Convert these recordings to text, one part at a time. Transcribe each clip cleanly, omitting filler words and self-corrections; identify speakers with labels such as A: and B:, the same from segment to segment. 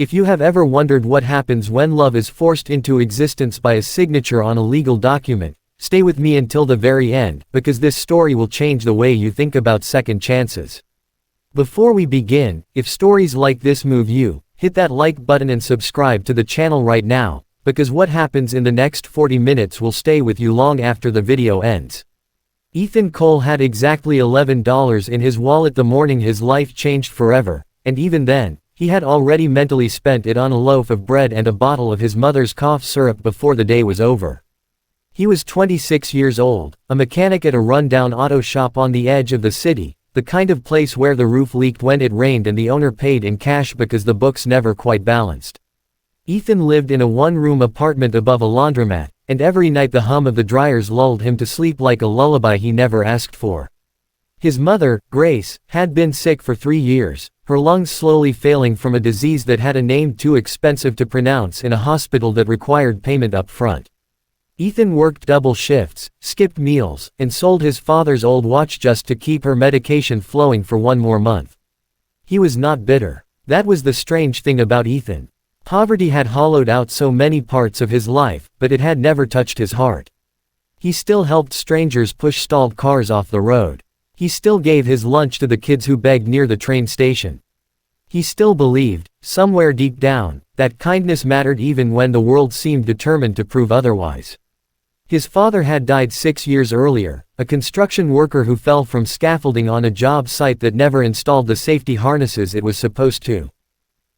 A: If you have ever wondered what happens when love is forced into existence by a signature on a legal document, stay with me until the very end, because this story will change the way you think about second chances. Before we begin, if stories like this move you, hit that like button and subscribe to the channel right now, because what happens in the next 40 minutes will stay with you long after the video ends. Ethan Cole had exactly $11 in his wallet the morning his life changed forever, and even then, he had already mentally spent it on a loaf of bread and a bottle of his mother's cough syrup before the day was over. He was 26 years old, a mechanic at a rundown auto shop on the edge of the city, the kind of place where the roof leaked when it rained and the owner paid in cash because the books never quite balanced. Ethan lived in a one-room apartment above a laundromat, and every night the hum of the dryers lulled him to sleep like a lullaby he never asked for. His mother, Grace, had been sick for 3 years, her lungs slowly failing from a disease that had a name too expensive to pronounce in a hospital that required payment up front. Ethan worked double shifts, skipped meals, and sold his father's old watch just to keep her medication flowing for one more month. He was not bitter. That was the strange thing about Ethan. Poverty had hollowed out so many parts of his life, but it had never touched his heart. He still helped strangers push stalled cars off the road. He still gave his lunch to the kids who begged near the train station. He still believed, somewhere deep down, that kindness mattered even when the world seemed determined to prove otherwise. His father had died 6 years earlier, a construction worker who fell from scaffolding on a job site that never installed the safety harnesses it was supposed to.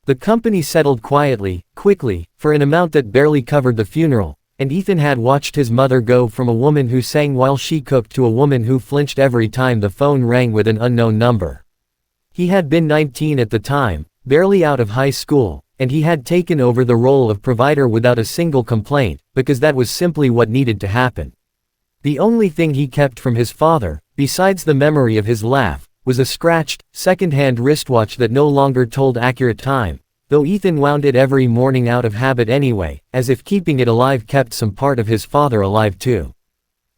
A: The company settled quietly, quickly, for an amount that barely covered the funeral, and Ethan had watched his mother go from a woman who sang while she cooked to a woman who flinched every time the phone rang with an unknown number. He had been 19 at the time, barely out of high school, and he had taken over the role of provider without a single complaint, because that was simply what needed to happen. The only thing he kept from his father, besides the memory of his laugh, was a scratched, second-hand wristwatch that no longer told accurate time, though Ethan wound it every morning out of habit anyway, as if keeping it alive kept some part of his father alive too.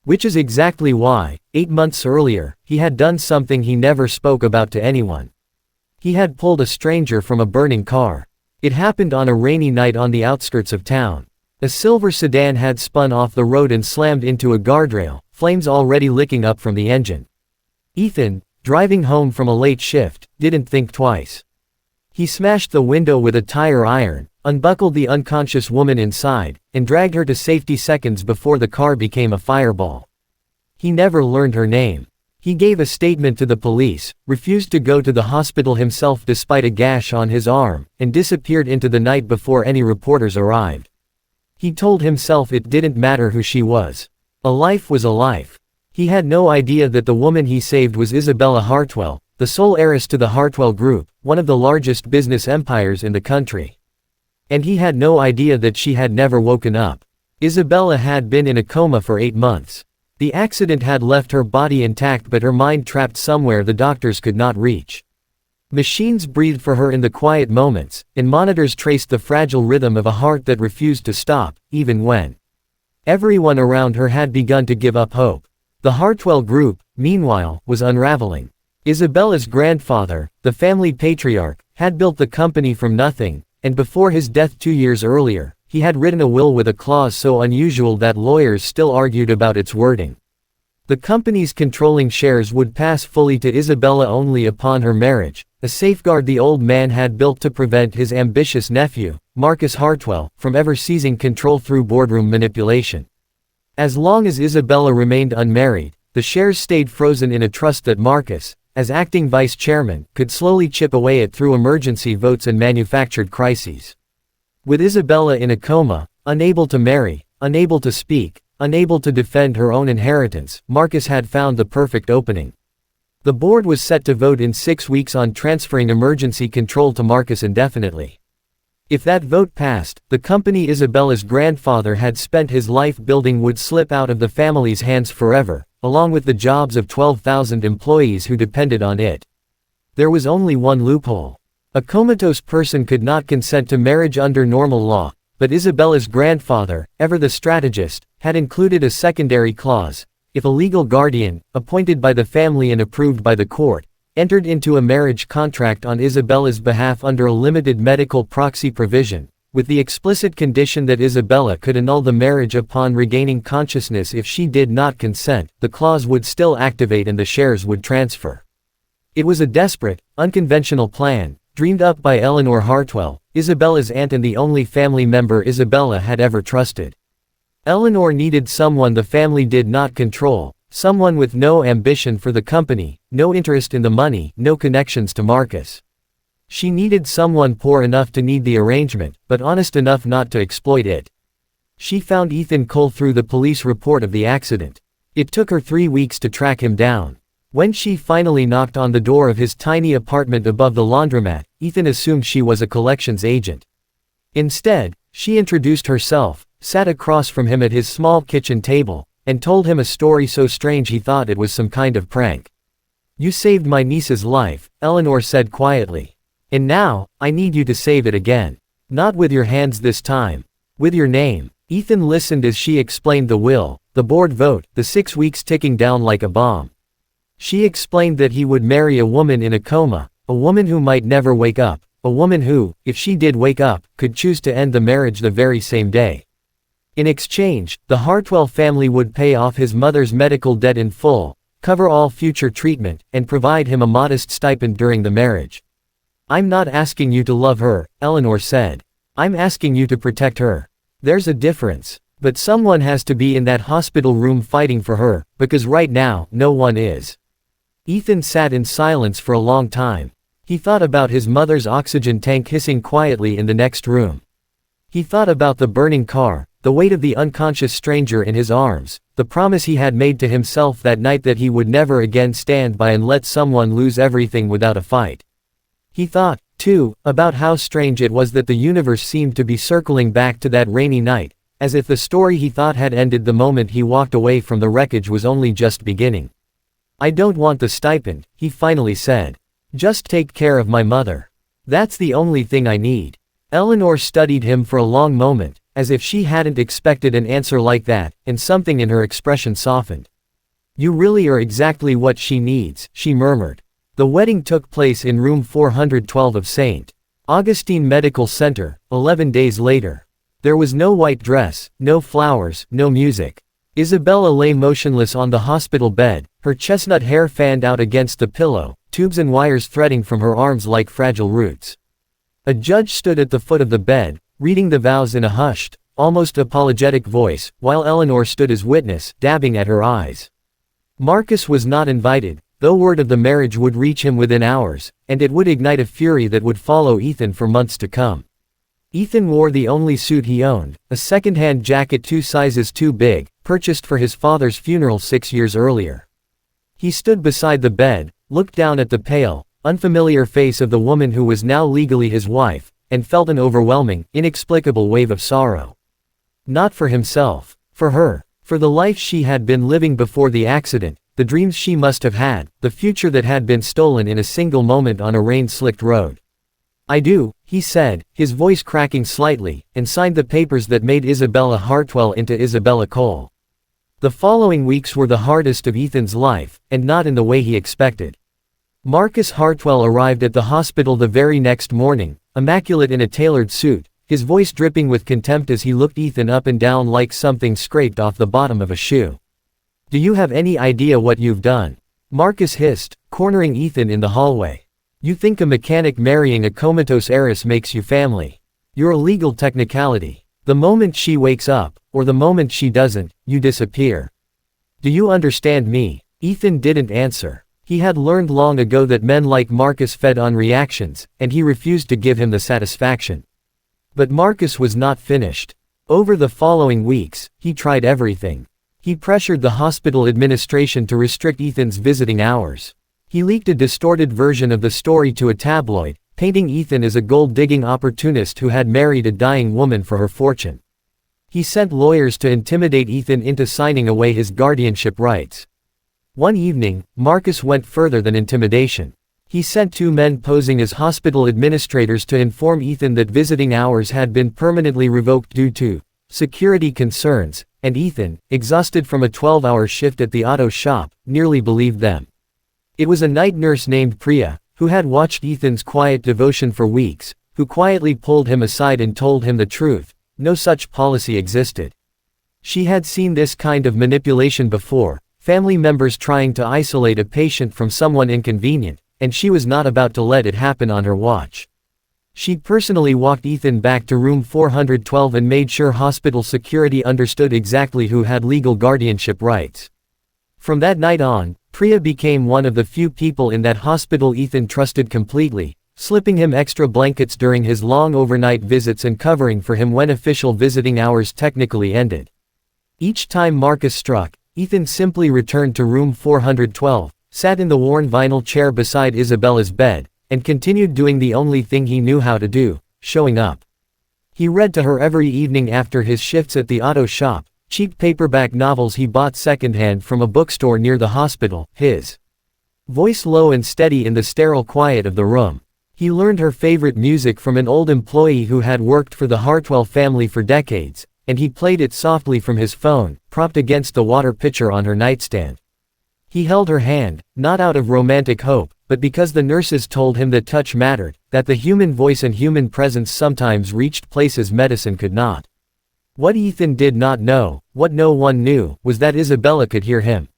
A: Which is exactly why, 8 months earlier, he had done something he never spoke about to anyone. He had pulled a stranger from a burning car. It happened on a rainy night on the outskirts of town. A silver sedan had spun off the road and slammed into a guardrail, flames already licking up from the engine. Ethan, driving home from a late shift, didn't think twice. He smashed the window with a tire iron, unbuckled the unconscious woman inside, and dragged her to safety seconds before the car became a fireball. He never learned her name. He gave a statement to the police, refused to go to the hospital himself despite a gash on his arm, and disappeared into the night before any reporters arrived. He told himself it didn't matter who she was. A life was a life. He had no idea that the woman he saved was Isabella Hartwell, the sole heiress to the Hartwell Group, one of the largest business empires in the country. And he had no idea that she had never woken up. Isabella had been in a coma for 8 months. The accident had left her body intact but her mind trapped somewhere the doctors could not reach. Machines breathed for her in the quiet moments, and monitors traced the fragile rhythm of a heart that refused to stop, even when everyone around her had begun to give up hope. The Hartwell Group, meanwhile, was unraveling. Isabella's grandfather, the family patriarch, had built the company from nothing, and before his death 2 years earlier, he had written a will with a clause so unusual that lawyers still argued about its wording. The company's controlling shares would pass fully to Isabella only upon her marriage, a safeguard the old man had built to prevent his ambitious nephew, Marcus Hartwell, from ever seizing control through boardroom manipulation. As long as Isabella remained unmarried, the shares stayed frozen in a trust that Marcus, as acting vice chairman, could slowly chip away at through emergency votes and manufactured crises. With Isabella in a coma, unable to marry, unable to speak, unable to defend her own inheritance, Marcus had found the perfect opening. The board was set to vote in 6 weeks on transferring emergency control to Marcus indefinitely. If that vote passed, the company Isabella's grandfather had spent his life building would slip out of the family's hands forever, along with the jobs of 12,000 employees who depended on it. There was only one loophole. A comatose person could not consent to marriage under normal law, but Isabella's grandfather, ever the strategist, had included a secondary clause. If a legal guardian, appointed by the family and approved by the court, entered into a marriage contract on Isabella's behalf under a limited medical proxy provision, with the explicit condition that Isabella could annul the marriage upon regaining consciousness if she did not consent. The clause would still activate and the shares would transfer. It was a desperate, unconventional plan, dreamed up by Eleanor Hartwell, Isabella's aunt and the only family member Isabella had ever trusted. Eleanor needed someone the family did not control, someone with no ambition for the company, no interest in the money, no connections to Marcus. She needed someone poor enough to need the arrangement, but honest enough not to exploit it. She found Ethan Cole through the police report of the accident. It took her 3 weeks to track him down. When she finally knocked on the door of his tiny apartment above the laundromat, Ethan assumed she was a collections agent. Instead, she introduced herself, sat across from him at his small kitchen table, and told him a story so strange he thought it was some kind of prank. "You saved my niece's life," Eleanor said quietly. "And now, I need you to save it again. Not with your hands this time. With your name." Ethan listened as she explained the will, the board vote, the 6 weeks ticking down like a bomb. She explained that he would marry a woman in a coma, a woman who might never wake up, a woman who, if she did wake up, could choose to end the marriage the very same day. In exchange, the Hartwell family would pay off his mother's medical debt in full, cover all future treatment, and provide him a modest stipend during the marriage. "I'm not asking you to love her," Eleanor said. "I'm asking you to protect her. There's a difference. But someone has to be in that hospital room fighting for her, because right now, no one is." Ethan sat in silence for a long time. He thought about his mother's oxygen tank hissing quietly in the next room. He thought about the burning car, the weight of the unconscious stranger in his arms, the promise he had made to himself that night that he would never again stand by and let someone lose everything without a fight. He thought, too, about how strange it was that the universe seemed to be circling back to that rainy night, as if the story he thought had ended the moment he walked away from the wreckage was only just beginning. "I don't want the stipend," he finally said. "Just take care of my mother. That's the only thing I need." Eleanor studied him for a long moment, as if she hadn't expected an answer like that, and something in her expression softened. "You really are exactly what she needs," she murmured. The wedding took place in room 412 of St. Augustine Medical Center, 11 days later. There was no white dress, no flowers, no music. Isabella lay motionless on the hospital bed, her chestnut hair fanned out against the pillow, tubes and wires threading from her arms like fragile roots. A judge stood at the foot of the bed, reading the vows in a hushed, almost apologetic voice, while Eleanor stood as witness, dabbing at her eyes. Marcus was not invited, though word of the marriage would reach him within hours, and it would ignite a fury that would follow Ethan for months to come. Ethan wore the only suit he owned, a second-hand jacket 2 sizes too big, purchased for his father's funeral 6 years earlier. He stood beside the bed, looked down at the pale, unfamiliar face of the woman who was now legally his wife, and felt an overwhelming, inexplicable wave of sorrow. Not for himself. For her. For the life she had been living before the accident, the dreams she must have had, the future that had been stolen in a single moment on a rain-slicked road. "I do," he said, his voice cracking slightly, and signed the papers that made Isabella Hartwell into Isabella Cole. The following weeks were the hardest of Ethan's life, and not in the way he expected. Marcus Hartwell arrived at the hospital the very next morning, immaculate in a tailored suit, his voice dripping with contempt as he looked Ethan up and down like something scraped off the bottom of a shoe. "Do you have any idea what you've done?" Marcus hissed, cornering Ethan in the hallway. "You think a mechanic marrying a comatose heiress makes you family. You're a legal technicality. The moment she wakes up, or the moment she doesn't, you disappear. Do you understand me?" Ethan didn't answer. He had learned long ago that men like Marcus fed on reactions, and he refused to give him the satisfaction. But Marcus was not finished. Over the following weeks, he tried everything. He pressured the hospital administration to restrict Ethan's visiting hours. He leaked a distorted version of the story to a tabloid, painting Ethan as a gold-digging opportunist who had married a dying woman for her fortune. He sent lawyers to intimidate Ethan into signing away his guardianship rights. One evening, Marcus went further than intimidation. He sent 2 men posing as hospital administrators to inform Ethan that visiting hours had been permanently revoked due to security concerns, and Ethan, exhausted from a 12-hour shift at the auto shop, nearly believed them. It was a night nurse named Priya, who had watched Ethan's quiet devotion for weeks, who quietly pulled him aside and told him the truth. No such policy existed. She had seen this kind of manipulation before, family members trying to isolate a patient from someone inconvenient, and she was not about to let it happen on her watch. She personally walked Ethan back to room 412 and made sure hospital security understood exactly who had legal guardianship rights. From that night on, Priya became one of the few people in that hospital Ethan trusted completely, slipping him extra blankets during his long overnight visits and covering for him when official visiting hours technically ended. Each time Marcus struck, Ethan simply returned to room 412, sat in the worn vinyl chair beside Isabella's bed, and continued doing the only thing he knew how to do, showing up. He read to her every evening after his shifts at the auto shop, cheap paperback novels he bought secondhand from a bookstore near the hospital, his voice low and steady in the sterile quiet of the room. He learned her favorite music from an old employee who had worked for the Hartwell family for decades, and he played it softly from his phone, propped against the water pitcher on her nightstand. He held her hand, not out of romantic hope, but because the nurses told him that touch mattered, that the human voice and human presence sometimes reached places medicine could not. What Ethan did not know, what no one knew, was that Isabella could hear him.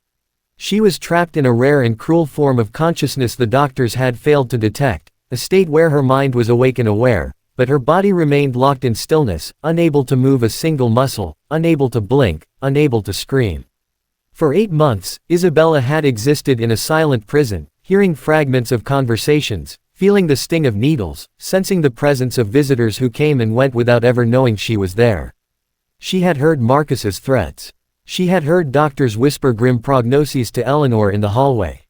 A: She was trapped in a rare and cruel form of consciousness the doctors had failed to detect, a state where her mind was awake and aware, but her body remained locked in stillness, unable to move a single muscle, unable to blink, unable to scream. For 8 months, Isabella had existed in a silent prison, hearing fragments of conversations, feeling the sting of needles, sensing the presence of visitors who came and went without ever knowing she was there. She had heard Marcus's threats. She had heard doctors whisper grim prognoses to Eleanor in the hallway.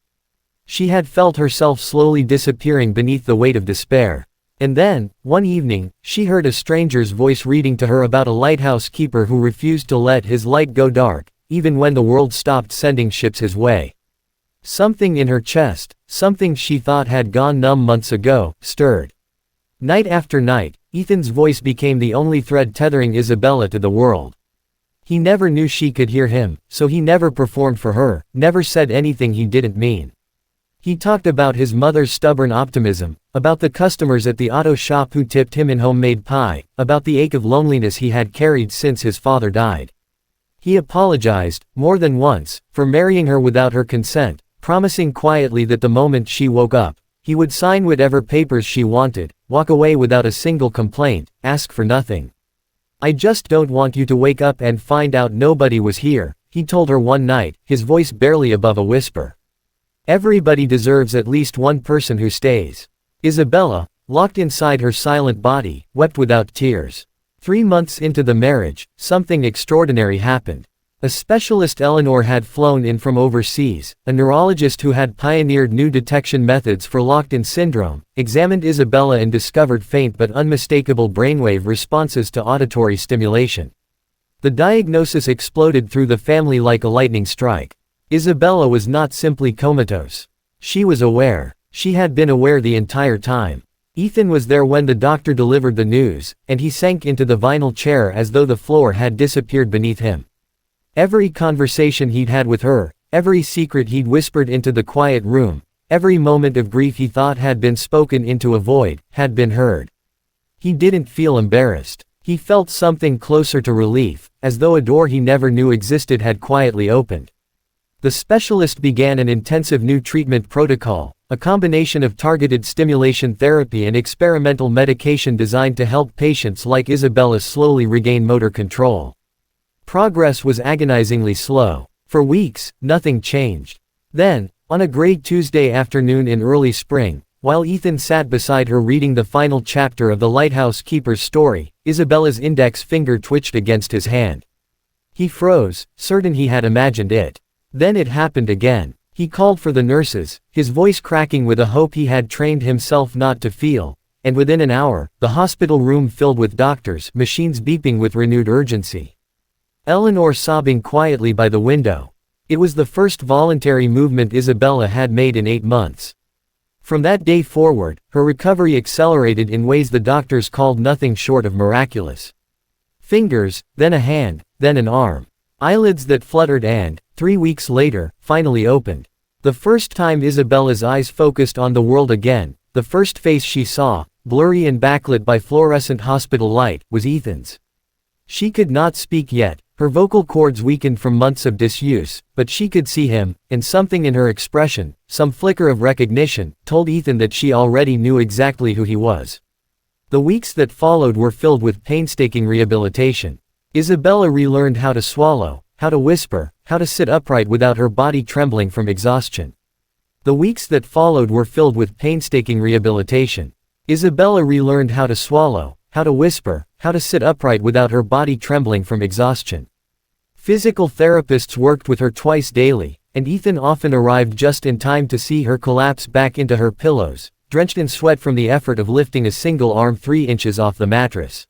A: She had felt herself slowly disappearing beneath the weight of despair. And then, one evening, she heard a stranger's voice reading to her about a lighthouse keeper who refused to let his light go dark, even when the world stopped sending ships his way. Something in her chest, something she thought had gone numb months ago, stirred. Night after night, Ethan's voice became the only thread tethering Isabella to the world. He never knew she could hear him, so he never performed for her, never said anything he didn't mean. He talked about his mother's stubborn optimism, about the customers at the auto shop who tipped him in homemade pie, about the ache of loneliness he had carried since his father died. He apologized, more than once, for marrying her without her consent, promising quietly that the moment she woke up, he would sign whatever papers she wanted, walk away without a single complaint, ask for nothing. "I just don't want you to wake up and find out nobody was here," he told her one night, his voice barely above a whisper. Everybody deserves at least one person who stays. Isabella, locked inside her silent body, wept without tears. 3 months into the marriage, something extraordinary happened. A specialist Eleanor had flown in from overseas, a neurologist who had pioneered new detection methods for locked-in syndrome, examined Isabella and discovered faint but unmistakable brainwave responses to auditory stimulation. The diagnosis exploded through the family like a lightning strike. Isabella was not simply comatose. She was aware. She had been aware the entire time. Ethan was there when the doctor delivered the news, and he sank into the vinyl chair as though the floor had disappeared beneath him. Every conversation he'd had with her, every secret he'd whispered into the quiet room, every moment of grief he thought had been spoken into a void, had been heard. He didn't feel embarrassed. He felt something closer to relief, as though a door he never knew existed had quietly opened. The specialist began an intensive new treatment protocol, a combination of targeted stimulation therapy and experimental medication designed to help patients like Isabella slowly regain motor control. Progress was agonizingly slow. For weeks, nothing changed. Then, on a gray Tuesday afternoon in early spring, while Ethan sat beside her reading the final chapter of the lighthouse keeper's story, Isabella's index finger twitched against his hand. He froze, certain he had imagined it. Then it happened again. He called for the nurses, his voice cracking with a hope he had trained himself not to feel, and within an hour, the hospital room filled with doctors, machines beeping with renewed urgency. Eleanor sobbing quietly by the window. It was the first voluntary movement Isabella had made in 8 months. From that day forward, her recovery accelerated in ways the doctors called nothing short of miraculous. Fingers, then a hand, then an arm. Eyelids that fluttered and, 3 weeks later, finally opened. The first time Isabella's eyes focused on the world again, the first face she saw, blurry and backlit by fluorescent hospital light, was Ethan's. She could not speak yet, her vocal cords weakened from months of disuse, but she could see him, and something in her expression, some flicker of recognition, told Ethan that she already knew exactly who he was. The weeks that followed were filled with painstaking rehabilitation. Isabella relearned how to swallow, how to whisper, how to sit upright without her body trembling from exhaustion. The weeks that followed were filled with painstaking rehabilitation. Isabella relearned how to swallow, how to whisper, how to sit upright without her body trembling from exhaustion. Physical therapists worked with her twice daily, and Ethan often arrived just in time to see her collapse back into her pillows, drenched in sweat from the effort of lifting a single arm 3 inches off the mattress.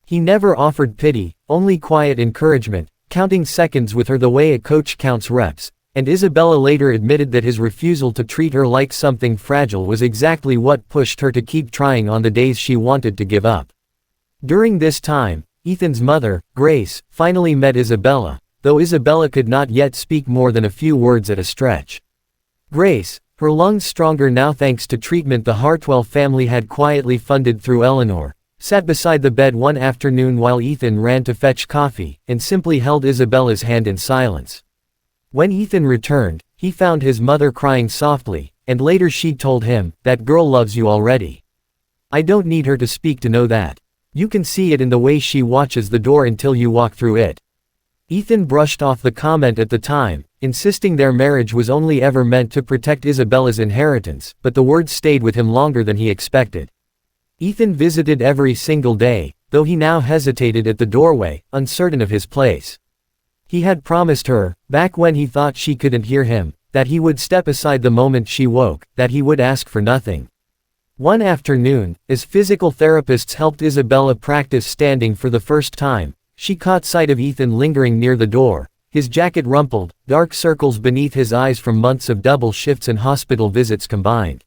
A: He never offered pity, only quiet encouragement, counting seconds with her the way a coach counts reps, and Isabella later admitted that his refusal to treat her like something fragile was exactly what pushed her to keep trying on the days she wanted to give up. During this time, Ethan's mother, Grace, finally met Isabella, though Isabella could not yet speak more than a few words at a stretch. Grace, her lungs stronger now thanks to treatment the Hartwell family had quietly funded through Eleanor, sat beside the bed one afternoon while Ethan ran to fetch coffee, and simply held Isabella's hand in silence. When Ethan returned, he found his mother crying softly, and later she told him, "That girl loves you already. I don't need her to speak to know that. You can see it in the way she watches the door until you walk through it." Ethan brushed off the comment at the time, insisting their marriage was only ever meant to protect Isabella's inheritance, but the words stayed with him longer than he expected. Ethan visited every single day, though he now hesitated at the doorway, uncertain of his place. He had promised her, back when he thought she couldn't hear him, that he would step aside the moment she woke, that he would ask for nothing. One afternoon, as physical therapists helped Isabella practice standing for the first time, she caught sight of Ethan lingering near the door, his jacket rumpled, dark circles beneath his eyes from months of double shifts and hospital visits combined.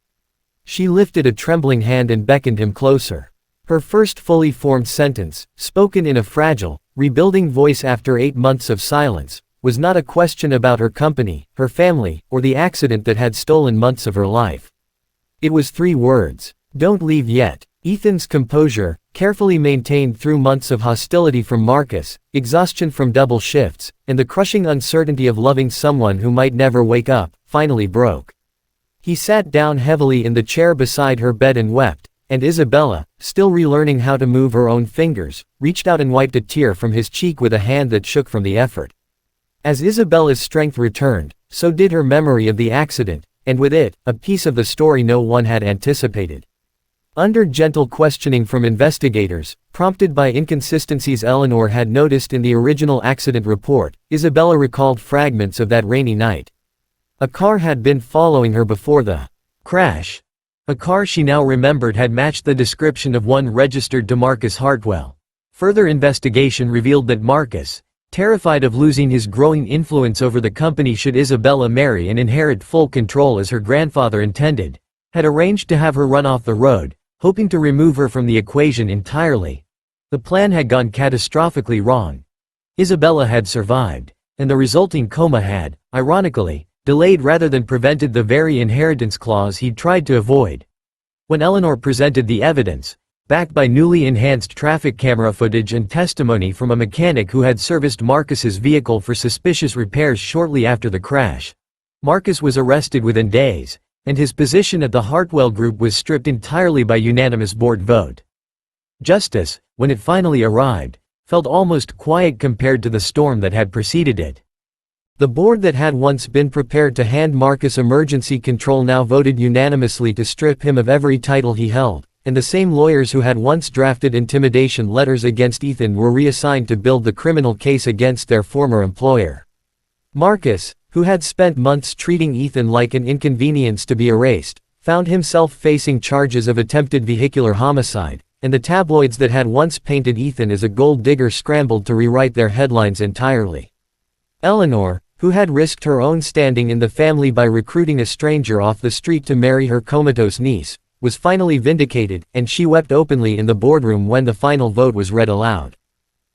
A: She lifted a trembling hand and beckoned him closer. Her first fully formed sentence, spoken in a fragile, rebuilding voice after 8 months of silence, was not a question about her company, her family, or the accident that had stolen months of her life. It was 3 words. "Don't leave yet." Ethan's composure, carefully maintained through months of hostility from Marcus, exhaustion from double shifts, and the crushing uncertainty of loving someone who might never wake up, finally broke. He sat down heavily in the chair beside her bed and wept, and Isabella, still relearning how to move her own fingers, reached out and wiped a tear from his cheek with a hand that shook from the effort. As Isabella's strength returned, so did her memory of the accident, and with it, a piece of the story no one had anticipated. Under gentle questioning from investigators, prompted by inconsistencies Eleanor had noticed in the original accident report, Isabella recalled fragments of that rainy night. A car had been following her before the crash. A car she now remembered had matched the description of one registered to Marcus Hartwell. Further investigation revealed that Marcus, terrified of losing his growing influence over the company should Isabella marry and inherit full control as her grandfather intended, had arranged to have her run off the road, hoping to remove her from the equation entirely. The plan had gone catastrophically wrong. Isabella had survived, and the resulting coma had, ironically, delayed rather than prevented the very inheritance clause he'd tried to avoid. When Eleanor presented the evidence, backed by newly enhanced traffic camera footage and testimony from a mechanic who had serviced Marcus's vehicle for suspicious repairs shortly after the crash, Marcus was arrested within days, and his position at the Hartwell Group was stripped entirely by unanimous board vote. Justice, when it finally arrived, felt almost quiet compared to the storm that had preceded it. The board that had once been prepared to hand Marcus emergency control now voted unanimously to strip him of every title he held, and the same lawyers who had once drafted intimidation letters against Ethan were reassigned to build the criminal case against their former employer. Marcus, who had spent months treating Ethan like an inconvenience to be erased, found himself facing charges of attempted vehicular homicide, and the tabloids that had once painted Ethan as a gold digger scrambled to rewrite their headlines entirely. Eleanor, who had risked her own standing in the family by recruiting a stranger off the street to marry her comatose niece, was finally vindicated, and she wept openly in the boardroom when the final vote was read aloud.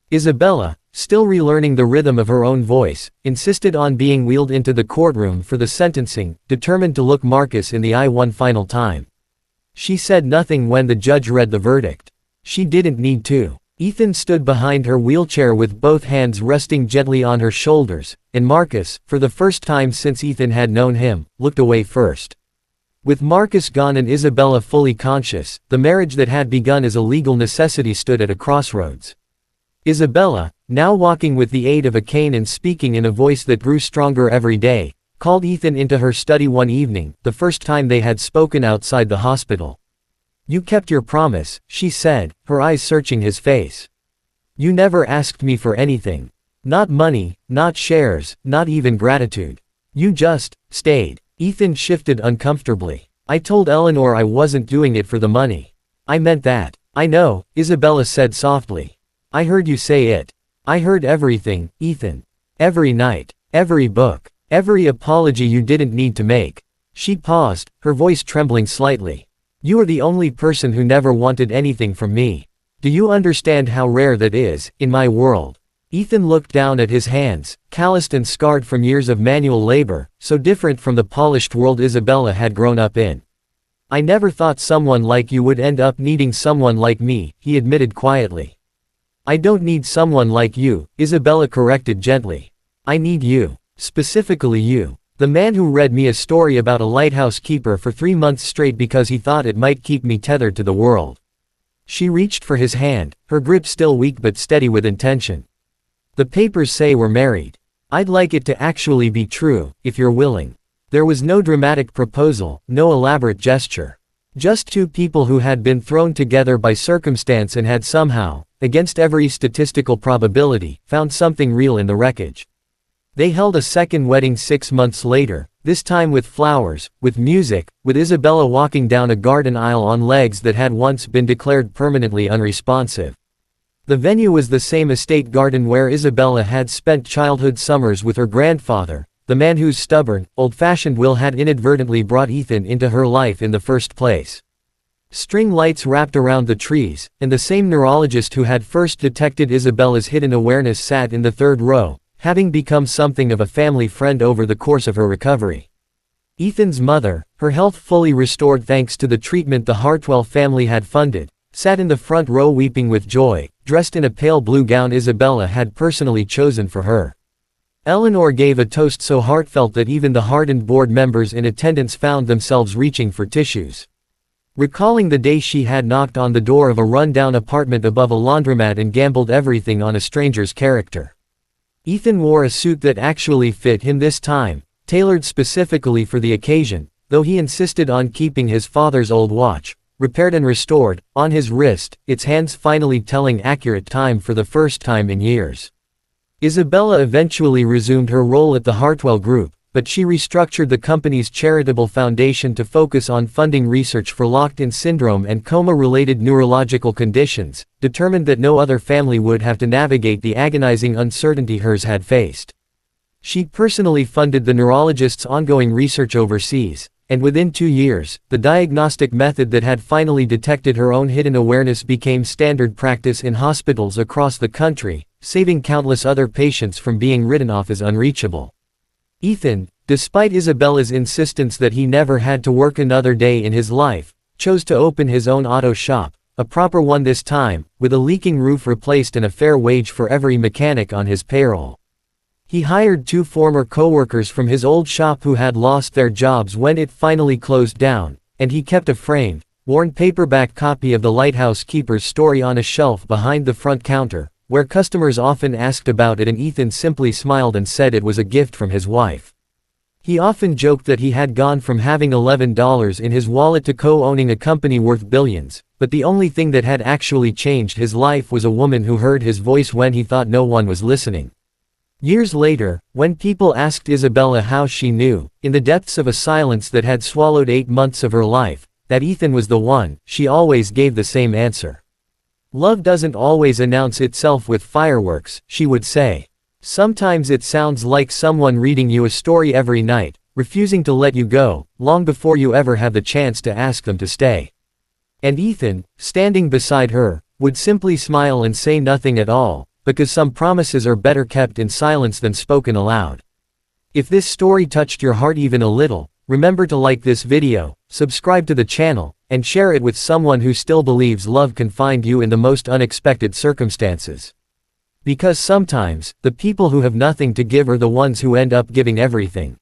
A: Isabella, still relearning the rhythm of her own voice, insisted on being wheeled into the courtroom for the sentencing, determined to look Marcus in the eye one final time. She said nothing when the judge read the verdict. She didn't need to. Ethan stood behind her wheelchair with both hands resting gently on her shoulders, and Marcus, for the first time since Ethan had known him, looked away first. With Marcus gone and Isabella fully conscious, the marriage that had begun as a legal necessity stood at a crossroads. Isabella, now walking with the aid of a cane and speaking in a voice that grew stronger every day, called Ethan into her study one evening, the first time they had spoken outside the hospital. "You kept your promise," she said, her eyes searching his face. "You never asked me for anything. Not money, not shares, not even gratitude. You just stayed." Ethan shifted uncomfortably. "I told Eleanor I wasn't doing it for the money. I meant that." "I know," Isabella said softly. "I heard you say it. I heard everything, Ethan. Every night, every book, every apology you didn't need to make." She paused, her voice trembling slightly. "You are the only person who never wanted anything from me. Do you understand how rare that is, in my world?" Ethan looked down at his hands, calloused and scarred from years of manual labor, so different from the polished world Isabella had grown up in. "I never thought someone like you would end up needing someone like me," he admitted quietly. "I don't need someone like you," Isabella corrected gently. "I need you. Specifically you. The man who read me a story about a lighthouse keeper for 3 months straight because he thought it might keep me tethered to the world." She reached for his hand, her grip still weak but steady with intention. "The papers say we're married. I'd like it to actually be true, if you're willing." There was no dramatic proposal, no elaborate gesture. Just two people who had been thrown together by circumstance and had somehow, against every statistical probability, found something real in the wreckage. They held a second wedding 6 months later, this time with flowers, with music, with Isabella walking down a garden aisle on legs that had once been declared permanently unresponsive. The venue was the same estate garden where Isabella had spent childhood summers with her grandfather, the man whose stubborn, old-fashioned will had inadvertently brought Ethan into her life in the first place. String lights wrapped around the trees, and the same neurologist who had first detected Isabella's hidden awareness sat in the third row, having become something of a family friend over the course of her recovery. Ethan's mother, her health fully restored thanks to the treatment the Hartwell family had funded, sat in the front row weeping with joy, dressed in a pale blue gown Isabella had personally chosen for her. Eleanor gave a toast so heartfelt that even the hardened board members in attendance found themselves reaching for tissues. Recalling the day she had knocked on the door of a run-down apartment above a laundromat and gambled everything on a stranger's character. Ethan wore a suit that actually fit him this time, tailored specifically for the occasion, though he insisted on keeping his father's old watch, repaired and restored, on his wrist, its hands finally telling accurate time for the first time in years. Isabella eventually resumed her role at the Hartwell Group, but she restructured the company's charitable foundation to focus on funding research for locked-in syndrome and coma-related neurological conditions, determined that no other family would have to navigate the agonizing uncertainty hers had faced. She personally funded the neurologist's ongoing research overseas, and within 2 years, the diagnostic method that had finally detected her own hidden awareness became standard practice in hospitals across the country, saving countless other patients from being written off as unreachable. Ethan, despite Isabella's insistence that he never had to work another day in his life, chose to open his own auto shop, a proper one this time, with a leaking roof replaced and a fair wage for every mechanic on his payroll. He hired 2 former co-workers from his old shop who had lost their jobs when it finally closed down, and he kept a framed, worn paperback copy of The Lighthouse Keeper's story on a shelf behind the front counter, where customers often asked about it and Ethan simply smiled and said it was a gift from his wife. He often joked that he had gone from having $11 in his wallet to co-owning a company worth billions, but the only thing that had actually changed his life was a woman who heard his voice when he thought no one was listening. Years later, when people asked Isabella how she knew, in the depths of a silence that had swallowed 8 months of her life, that Ethan was the one, she always gave the same answer. "Love doesn't always announce itself with fireworks," she would say. "Sometimes it sounds like someone reading you a story every night, refusing to let you go, long before you ever have the chance to ask them to stay." And Ethan, standing beside her, would simply smile and say nothing at all, because some promises are better kept in silence than spoken aloud. If this story touched your heart even a little, remember to like this video, subscribe to the channel, and share it with someone who still believes love can find you in the most unexpected circumstances. Because sometimes, the people who have nothing to give are the ones who end up giving everything.